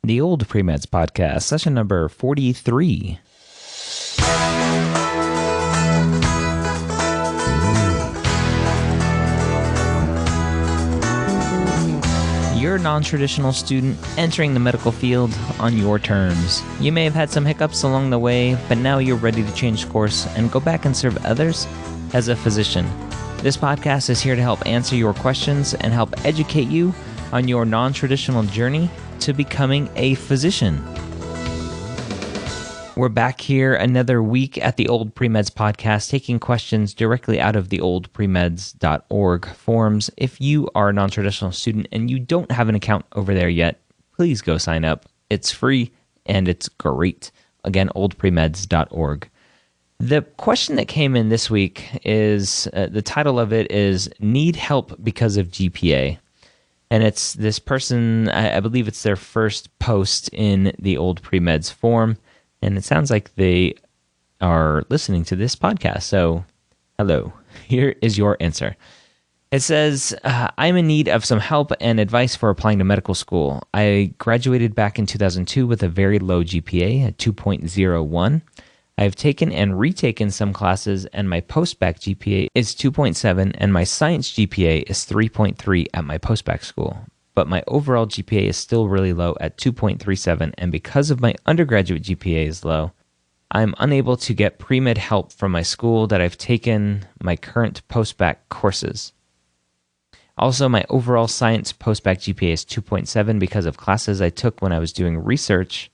the OldPreMeds podcast, session number 43. You're a non-traditional student entering the medical field on your terms. You may have had some hiccups along the way, but now you're ready to change course and go back and serve others as a physician. This podcast is here to help answer your questions and help educate you on your non-traditional journey to becoming a physician. We're back here another week at the OldPreMeds podcast, taking questions directly out of the oldpremeds.org forums. If you are a non-traditional student and you don't have an account over there yet, please go sign up. It's free and it's great. Again, oldpremeds.org. The question that came in this week is, the title of it is Need Help Because of GPA. And it's this person, I believe it's their first post in the OldPreMeds forum, and it sounds like they are listening to this podcast. So, hello, here is your answer. It says, I'm in need of some help and advice for applying to medical school. I graduated back in 2002 with a very low GPA at 2.01. I've taken and retaken some classes, and my post-bacc GPA is 2.7, and my science GPA is 3.3 at my post-bacc school. But my overall GPA is still really low at 2.37, and because of my undergraduate GPA is low, I'm unable to get pre-med help from my school that I've taken my current post-bacc courses. Also, my overall science post-bacc GPA is 2.7 because of classes I took when I was doing research,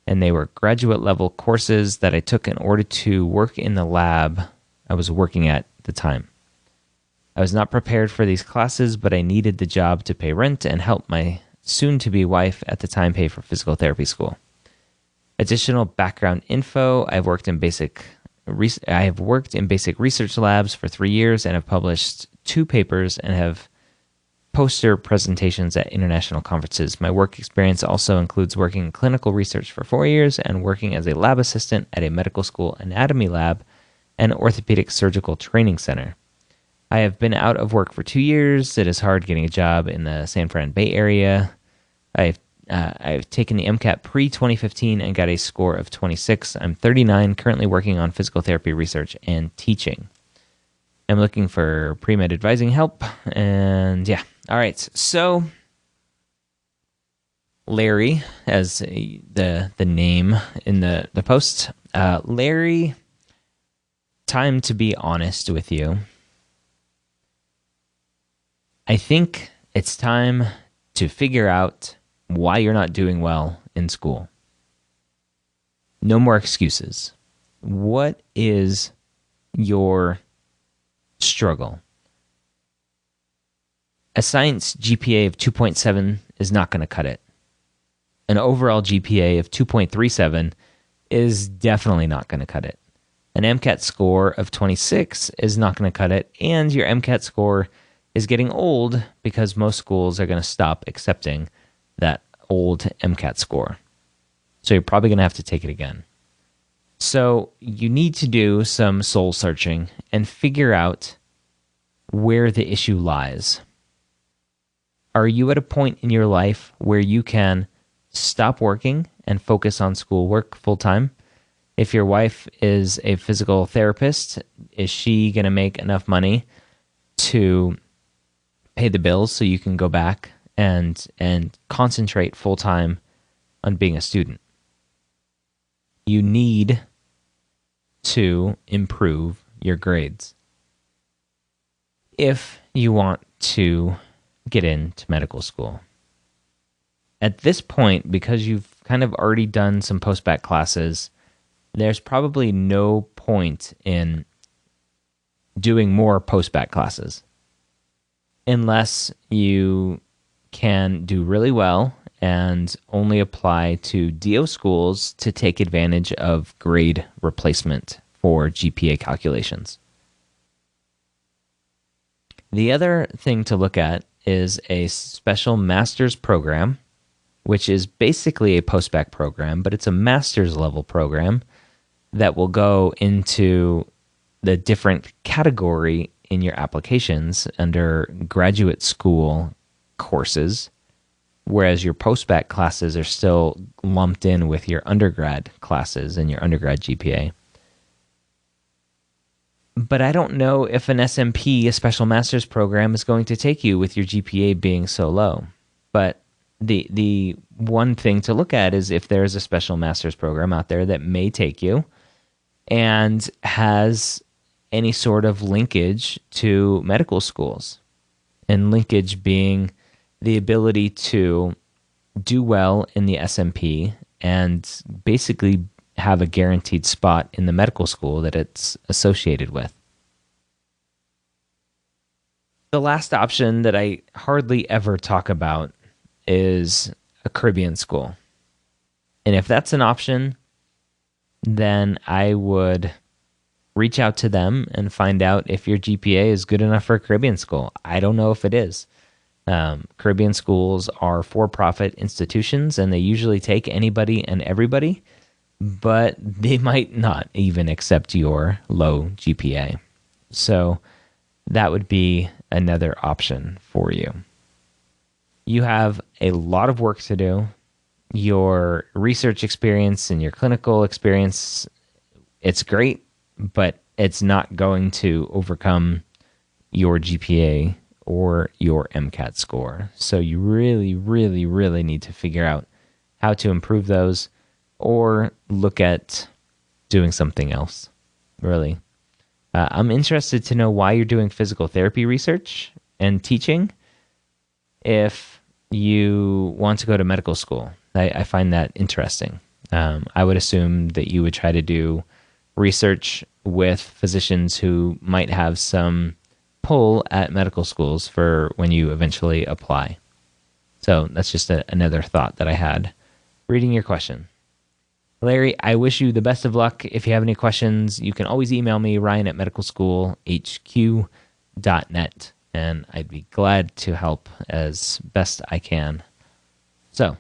and they were graduate level courses that I took in order to work in the lab I was working at the time. I was not prepared for these classes, but I needed the job to pay rent and help my soon-to-be wife at the time pay for physical therapy school. Additional background info, I have worked in basic research labs for 3 years and have published 2 papers and have poster presentations at international conferences. My work experience also includes working in clinical research for 4 years and working as a lab assistant at a medical school anatomy lab and orthopedic surgical training center. I have been out of work for 2 years. It is hard getting a job in the San Fran Bay Area. I've taken the MCAT pre-2015 and got a score of 26. I'm 39, currently working on physical therapy research and teaching. I'm looking for pre-med advising help, and yeah. All right, so Larry, as the name in the post, Larry, time to be honest with you. I think it's time to figure out why you're not doing well in school. No more excuses. What is your struggle? A science GPA of 2.7 is not going to cut it. An overall GPA of 2.37 is definitely not going to cut it. An MCAT score of 26 is not going to cut it, and your MCAT score is getting old because most schools are going to stop accepting that old MCAT score. So you're probably going to have to take it again. So you need to do some soul searching and figure out where the issue lies. Are you at a point in your life where you can stop working and focus on schoolwork full time? If your wife is a physical therapist, is she going to make enough money to pay the bills so you can go back and concentrate full time on being a student? You need to improve your grades if you want to get into medical school. At this point, because you've kind of already done some post-bacc classes, there's probably no point in doing more post-bacc classes unless you can do really well and only apply to DO schools to take advantage of grade replacement for GPA calculations. The other thing to look at is a special master's program, which is basically a post-bacc program, but it's a master's level program that will go into the different category in your applications under graduate school courses whereas your post-bacc classes are still lumped in with your undergrad classes and your undergrad GPA. But I don't know if an SMP, a special master's program, is going to take you with your GPA being so low. But the one thing to look at is if there's a special master's program out there that may take you and has any sort of linkage to medical schools. And linkage being the ability to do well in the SMP and basically have a guaranteed spot in the medical school that it's associated with. The last option that I hardly ever talk about is a Caribbean school. And if that's an option, then I would reach out to them and find out if your GPA is good enough for a Caribbean school. I don't know if it is. Caribbean schools are for-profit institutions, and they usually take anybody and everybody, but they might not even accept your low GPA. So that would be another option for you. You have a lot of work to do. Your research experience and your clinical experience, it's great, but it's not going to overcome your GPA or your MCAT score. So you really, really, really need to figure out how to improve those or look at doing something else, really. I'm interested to know why you're doing physical therapy research and teaching if you want to go to medical school. I find that interesting. I would assume that you would try to do research with physicians who might have some pull at medical schools for when you eventually apply. So that's just another thought that I had reading your question. Larry, I wish you the best of luck. If you have any questions, you can always email me, ryan@medicalschoolhq.net, and I'd be glad to help as best I can. So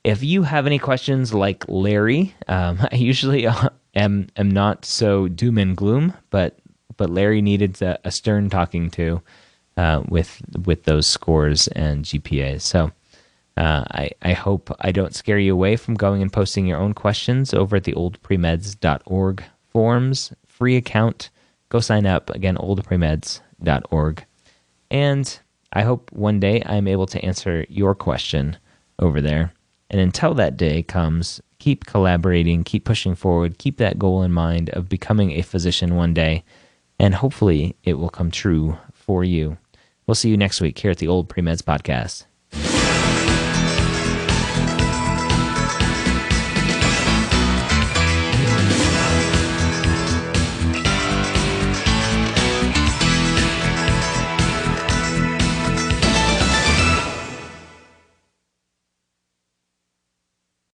if you have any questions like Larry, I usually am not so doom and gloom, but Larry needed a stern talking to with those scores and GPAs. So I hope I don't scare you away from going and posting your own questions over at the oldpremeds.org forums. Free account. Go sign up. Again, oldpremeds.org. And I hope one day I'm able to answer your question over there. And until that day comes, keep collaborating, keep pushing forward, keep that goal in mind of becoming a physician one day, and hopefully it will come true for you. We'll see you next week here at the Old Pre-Meds Podcast.